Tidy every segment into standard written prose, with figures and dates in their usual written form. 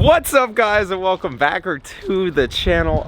What's up, guys, and welcome back to the channel.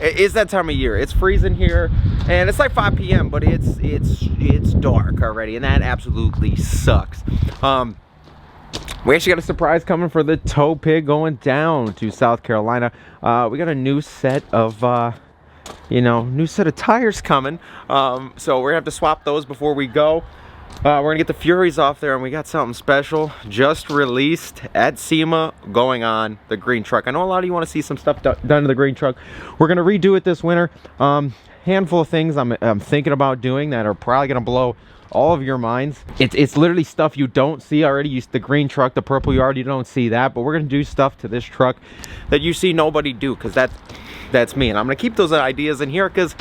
It's that time of year. It's freezing here and it's like 5 p.m. but it's dark already, and that absolutely sucks. We actually got a surprise coming for the tow pig going down to South Carolina. We got a new set of new set of tires coming, so we're gonna have to swap those before we go. We're gonna get the Furies off there, and we got something special just released at SEMA going on the green truck. I know a lot of you want to see some stuff done to the green truck. We're gonna redo it this winter. Handful of things I'm thinking about doing that are probably gonna blow all of your minds. It's literally stuff you don't see already. The green truck, the purple, you already don't see that, but we're gonna do stuff to this truck that you see nobody do, because that's me. And I'm gonna keep those ideas in here because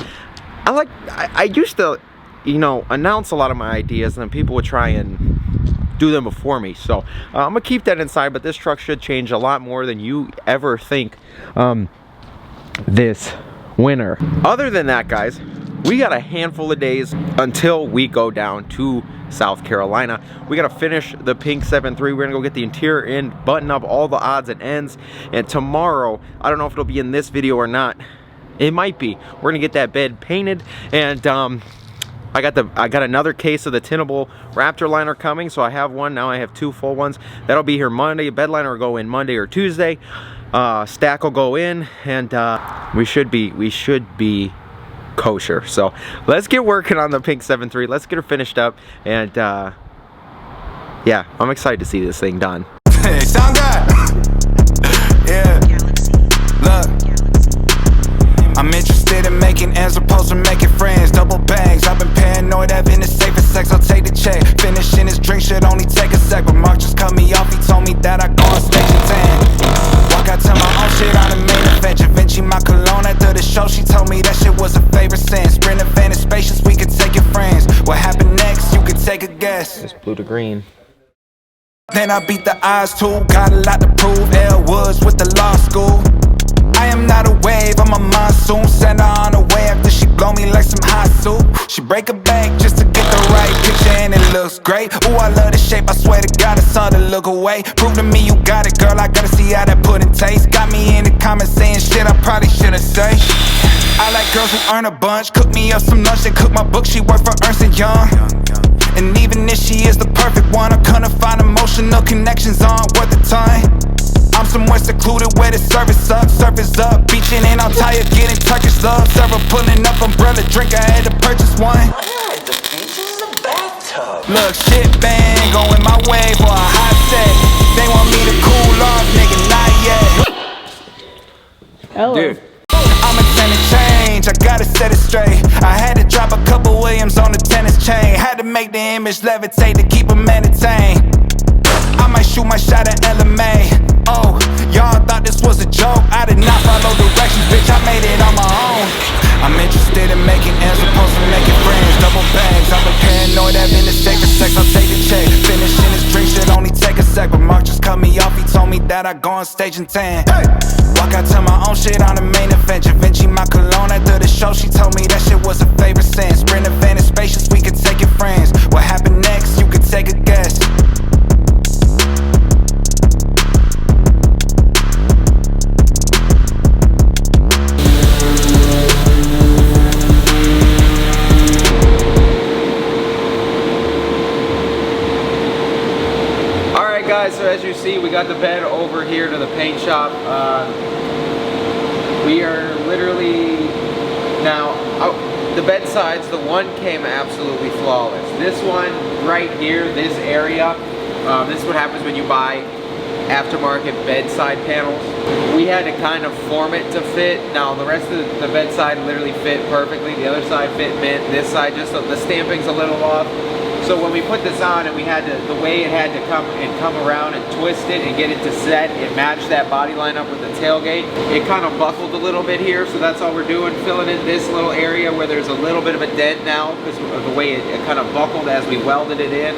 I used to announce a lot of my ideas, and then people would try and do them before me. So I'm gonna keep that inside, but this truck should change a lot more than you ever think this winter. Other than that, guys, we got a handful of days until we go down to South Carolina. We gotta finish the pink 7.3. We're gonna go get the interior in, button up all the odds and ends, and tomorrow, I don't know if it'll be in this video or not, it might be, we're gonna get that bed painted. And I got another case of the Tinnable Raptor liner coming, so I have one now. I have two full ones. That'll be here Monday. Bed liner will go in Monday or Tuesday. Stack will go in, and we should be kosher. So let's get working on the pink 7.3. Let's get her finished up, and yeah, I'm excited to see this thing done. Hey, sound good. Yeah. Look. I'm interested in making ends opposed to making friends. Double bangs, I've been paranoid, having the safest sex, I'll take the check. Finishing his drink should only take a sec, but Mark just cut me off, he told me that I go on stage and tan. Walk out to my own shit on the main event. Vinci my cologne after the show, she told me that shit was a favorite sin. Sprint event is spacious, we could take your friends. What happened next, you could take a guess. It's blue to green. Then I beat the odds too, got a lot to prove. L Woods with the law school. I am not a wave, I'm a monsoon. Send her on the way after she blow me like some hot soup. She break a bank just to get the right picture, and it looks great. Ooh, I love the shape, I swear to God, it's hard to look away. Prove to me you got it, girl, I gotta see how that pudding tastes. Got me in the comments saying shit I probably shouldn't say. I like girls who earn a bunch. Cook me up some lunch and cook my book, she work for Ernst & Young. And even if she is the perfect one, I couldn't find emotional connections on worth the time. I'm somewhere secluded where the surface up, beaching and I'm tired getting Turkish love. Server pulling up umbrella, drink, I had to purchase one. Alright, the beach is a bathtub. Look, shit bang, going my way for a hot set. They want me to cool off, nigga, not yet. Hello. Dude, I'm a tennis change, I gotta set it straight. I had to drop a couple Williams on the tennis chain. Had to make the image levitate to keep them entertained. I might shoot my shot at LMA. Oh, y'all thought this was a joke. I did not follow directions, bitch, I made it on my own. I'm interested in making ends opposed to making friends. Double bangs, I'm a paranoid, having the sacred sex, I'll take the check. Finishing his drink should only take a sec, but Mark just cut me off, he told me that I go on stage and tan. Walk out to my own shit on the main event. Vinci my cologne after the show, she told me that shit was a favorite sin. Sprint event is spacious, we could take your friends. What happened next, you could take a guess. Guys, so as you see, we got the bed over here to the paint shop. We are literally now the bed sides. The one came absolutely flawless. This one right here, this area, this is what happens when you buy aftermarket bedside panels. We had to kind of form it to fit. Now the rest of the bedside literally fit perfectly. The other side fit mint. This side just the stamping's a little off. So when we put this on, and we had to, the way it had to come around and twist it and get it to set and match that body line up with the tailgate, it kind of buckled a little bit here. So that's all we're doing, filling in this little area where there's a little bit of a dent now because of the way it kind of buckled as we welded it in.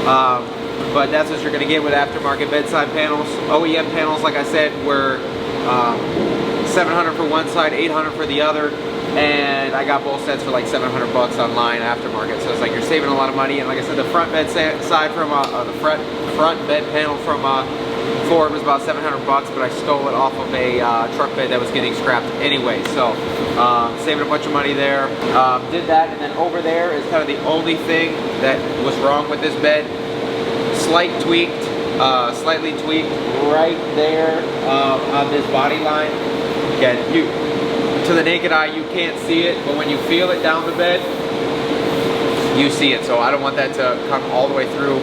But that's what you're going to get with aftermarket bedside panels. OEM panels, like I said, were $700 for one side, $800 for the other. And I got both sets for like $700 online aftermarket. So it's like you're saving a lot of money. And like I said, the front bed side from the front bed panel from for it was about 700 bucks, but I stole it off of a truck bed that was getting scrapped anyway. So saving a bunch of money there. Did that, and then over there is kind of the only thing that was wrong with this bed. Slightly tweaked right there on this body line. Again, to the naked eye you can't see it, but when you feel it down the bed, you see it. So I don't want that to come all the way through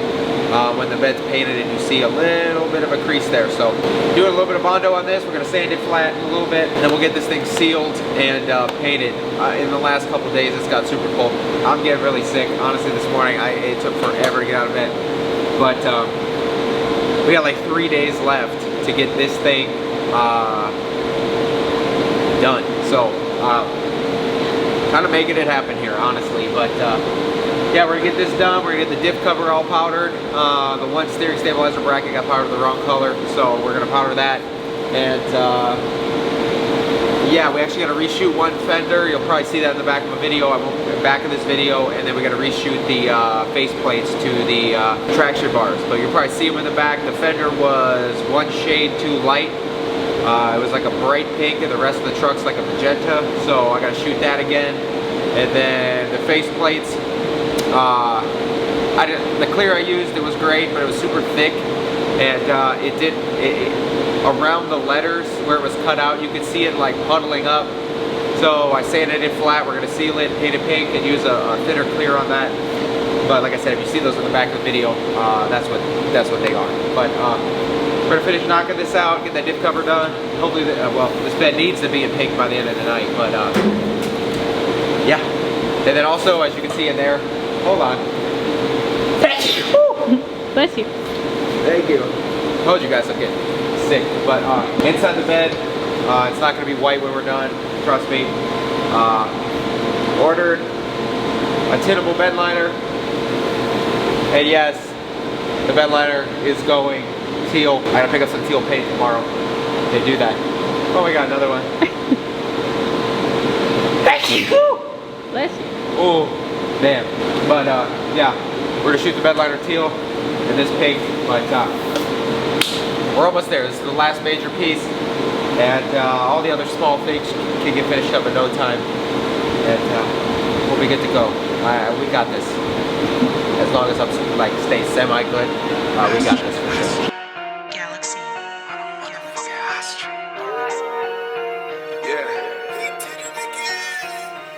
when the bed's painted and you see a little bit of a crease there. So doing a little bit of Bondo on this. We're gonna sand it flat a little bit, and then we'll get this thing sealed and painted. In the last couple days it's got super cold. I'm getting really sick. Honestly, this morning it took forever to get out of bed. But we got like 3 days left to get this thing done. So kind of making it happen here, honestly. But yeah, we're gonna get this done. We're gonna get the diff cover all powdered. The one steering stabilizer bracket got powdered the wrong color, so we're gonna powder that. And yeah, we actually gotta reshoot one fender. You'll probably see that in the back of a video. Back of this video, and then we gotta reshoot the face plates to the traction bars. But you'll probably see them in the back. The fender was one shade too light. It was like a bright pink, and the rest of the truck's like a magenta. So I gotta shoot that again. And then the face plates. The clear I used, it was great, but it was super thick, and around the letters where it was cut out, you could see it like puddling up. So I sanded it flat. We're gonna seal it, paint it pink, and use a thinner clear on that. But like I said, if you see those in the back of the video, that's what they are. But we're gonna finish knocking this out, get that diff cover done. Hopefully, well, this bed needs to be in pink by the end of the night. But yeah, and then also, as you can see in there, hold on. Bless you. Thank you. Told you guys I'm getting sick. But inside the bed, it's not gonna be white when we're done. Trust me. Ordered a tinnable bed liner, and yes, the bed liner is going teal. I gotta pick up some teal paint tomorrow. They do that. Oh, we got another one. Thank you. Bless you. Oh, damn. But yeah, we're gonna shoot the bed liner teal and this pink. But we're almost there. This is the last major piece. And all the other small things can get finished up in no time, and we'll be good to go. We got this. As long as I'm like stay semi good, we got this for sure. Galaxy.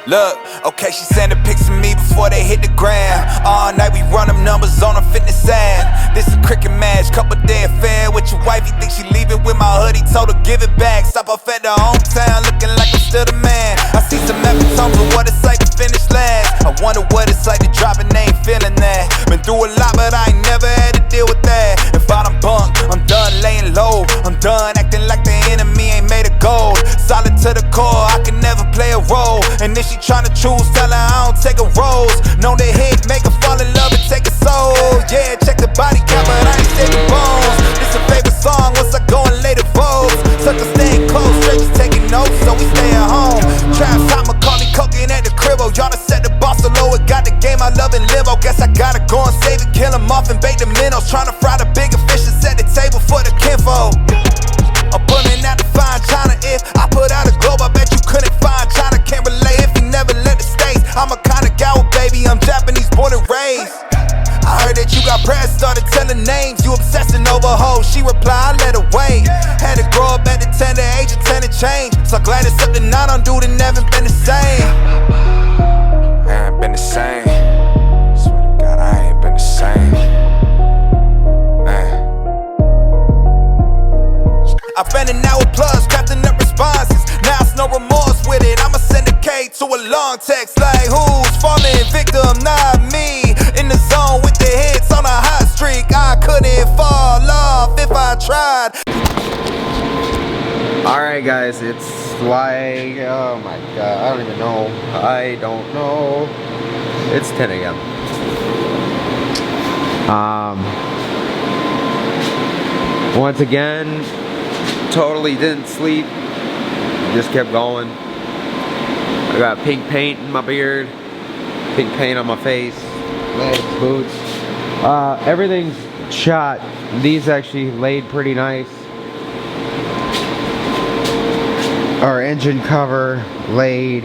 Look, okay, she sending pics of me before they hit the gram. All night we run them numbers on a fitness app. This a cricket match, couple day affair with your wife. You think she leaving with my hoodie? Told her give it back. Stop off at the hometown, looking like I'm still the man. I see some epitomes of what it's like to finish last. I wonder what it's like to drop and ain't feeling that. Been through a lot, but I ain't never had to deal with that. If I done bunk, I'm done laying low. I'm done acting like the enemy ain't made of gold. Solid to the core, I can never play a role. And if she tryna choose, tell her I don't take a rose. Know the hit, make her fall in love and take a soul. Yeah, check the body count, but I ain't taking bones. This a favorite song once I go and lay the votes. Such a staying close, straight just taking notes, so we stay at home. Trap top, Macaulay cooking at the cribbo. Y'all done set the boss so low, it got the game I love in limo. Guess I gotta go and save it, kill him off and bait the minnows. Tryna fry the bigger fish and set the table for the kinfolk. I'm pulling out the fine China. If I put out a globe, I bet you couldn't find China. Can't relate if you never left the States. I'm a kind of guy, baby, I'm Japanese born and raised. I heard that you got press, started telling names. You obsessing over hoes, she replied, I let her wait. Had to grow up at the tender age of 10 and change. So glad it's something I don't do that never been the same. I ain't been the same. Swear to God, I ain't been the same. I spent an hour plus crafting up responses. Now it's no remorse with it. I'ma send a K to a long text like who's falling victim, not me. In the zone with the hits on a hot streak. I couldn't fall off if I tried. Alright guys, it's like, oh my god, I don't even know. I don't know. It's 10 a.m. Once again, totally didn't sleep, just kept going. I got pink paint in my beard, pink paint on my face, legs, boots. Everything's shot These actually laid pretty nice. Our engine cover laid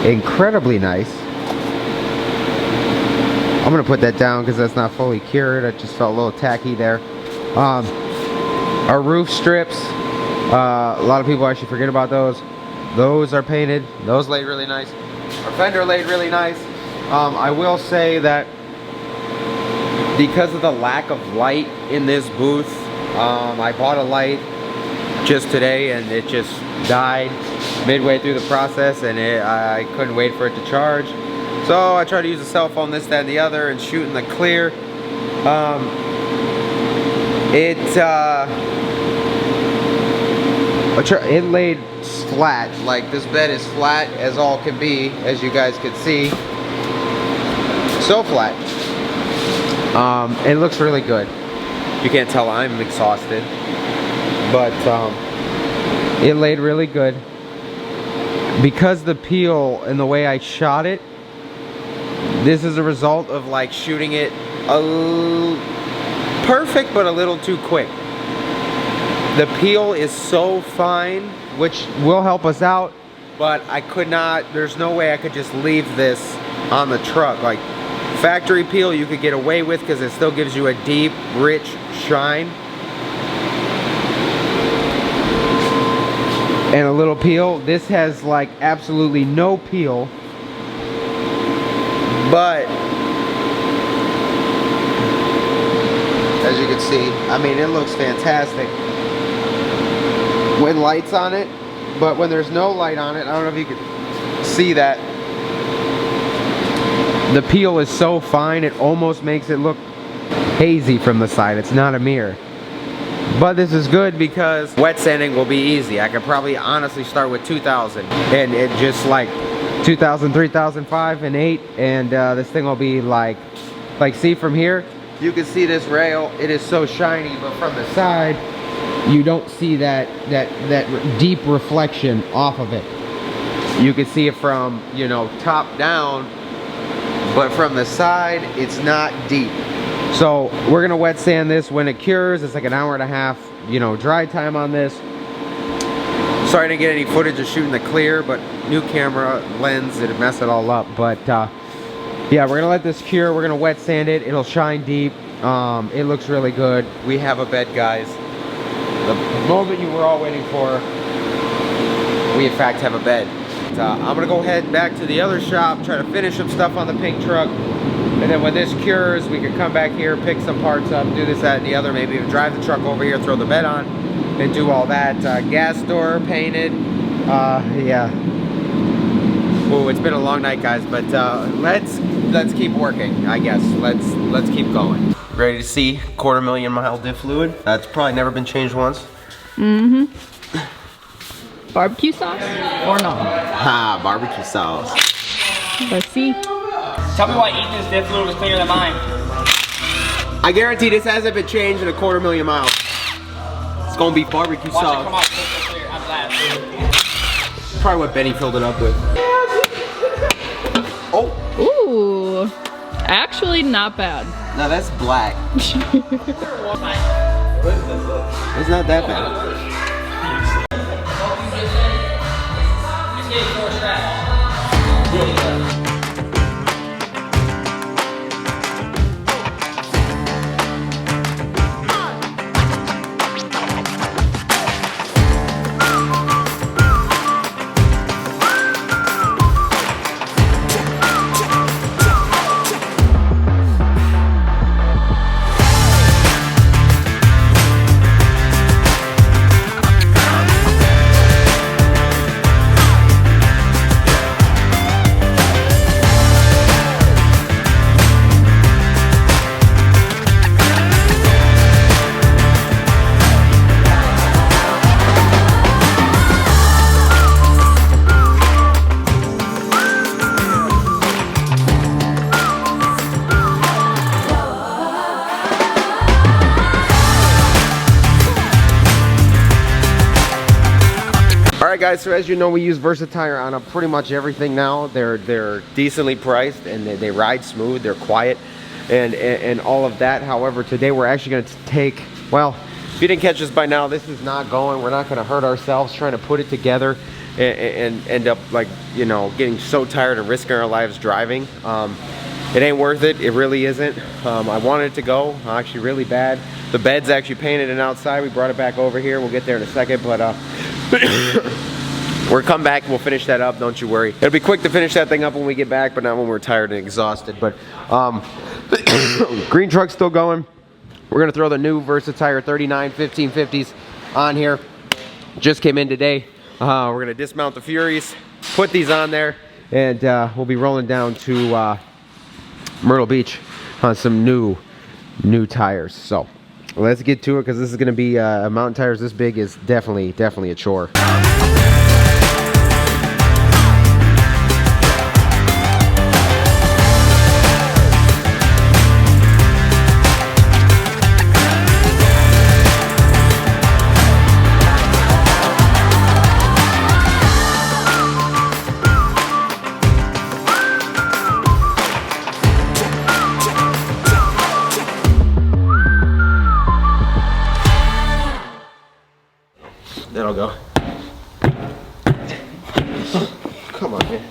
incredibly nice. I'm gonna put that down because that's not fully cured. I just felt a little tacky there. Our roof strips, a lot of people actually forget about those. Those are painted. Those laid really nice. Our fender laid really nice. I will say that because of the lack of light in this booth, I bought a light just today and it just died midway through the process, and I couldn't wait for it to charge. So I tried to use a cell phone, this, that, and the other, and shoot in the clear. It laid flat, like this bed is flat as all can be, as you guys can see. So flat. It looks really good. You can't tell I'm exhausted, but it laid really good. Because the peel and the way I shot it, this is a result of like shooting it perfect but a little too quick. The peel is so fine, which will help us out, but I could not, there's no way I could just leave this on the truck. Like factory peel you could get away with because it still gives you a deep, rich shine. And a little peel. This has like absolutely no peel, but as you can see, I mean, it looks fantastic when light's on it, but when there's no light on it, I don't know if you can see that, the peel is so fine it almost makes it look hazy from the side. It's not a mirror. But this is good because wet sanding will be easy. I could probably honestly start with 2000 and it just like 2000, 3005 and 8, and this thing will be like see from here, you can see this rail, it is so shiny, but from the side you don't see that deep reflection off of it. You can see it from, you know, top down, but from the side it's not deep. So we're gonna wet sand this when it cures. It's like an hour and a half, you know, dry time on this. Sorry I didn't get any footage of shooting the clear, but new camera lens, it'd mess it all up. But yeah, we're gonna let this cure. We're gonna wet sand it. It'll shine deep. It looks really good. We have a bed, guys. The moment you were all waiting for, we in fact have a bed. I'm gonna go head back to the other shop, try to finish some stuff on the pink truck. And then when this cures, we can come back here, pick some parts up, do this, that, and the other. Maybe even drive the truck over here, throw the bed on, and do all that. Gas door painted. Yeah. Ooh, it's been a long night, guys, but let's keep working, I guess. Let's keep going. Ready to see 250,000 mile diff fluid? That's probably never been changed once. Mm-hmm. Barbecue sauce or no? Ha, barbecue sauce. Let's see. Tell me why Ethan's diff fluid was cleaner than mine. I guarantee this hasn't been changed in 250,000 miles. It's gonna be barbecue Watch sauce. it come out crystal clear. I'm glad. Probably what Benny filled it up with. Oh. Ooh. Actually, not bad. No, that's black. It's not that bad. It's getting 4 straps. Alright guys, so as you know, we use Versatire on pretty much everything now. They're decently priced and they ride smooth, they're quiet. and all of that. However, today we're actually going to take, well, if you didn't catch this by now, this is not going. We're not going to hurt ourselves trying to put it together and end up, like, you know, getting so tired of risking our lives driving. It ain't worth it. It really isn't. I wanted it to go actually really bad. The bed's actually painted and outside. We brought it back over here. We'll get there in a second, but we'll come back. We'll finish that up. Don't you worry. It'll be quick to finish that thing up when we get back, but not when we're tired and exhausted. But green truck's still going. We're gonna throw the new Versatire 39 1550s on here. Just came in today. We're gonna dismount the Furies, put these on there, and we'll be rolling down to Myrtle Beach on some new tires. So let's get to it, because this is gonna be mountain tires this big is definitely a chore. That'll go. Come on, man.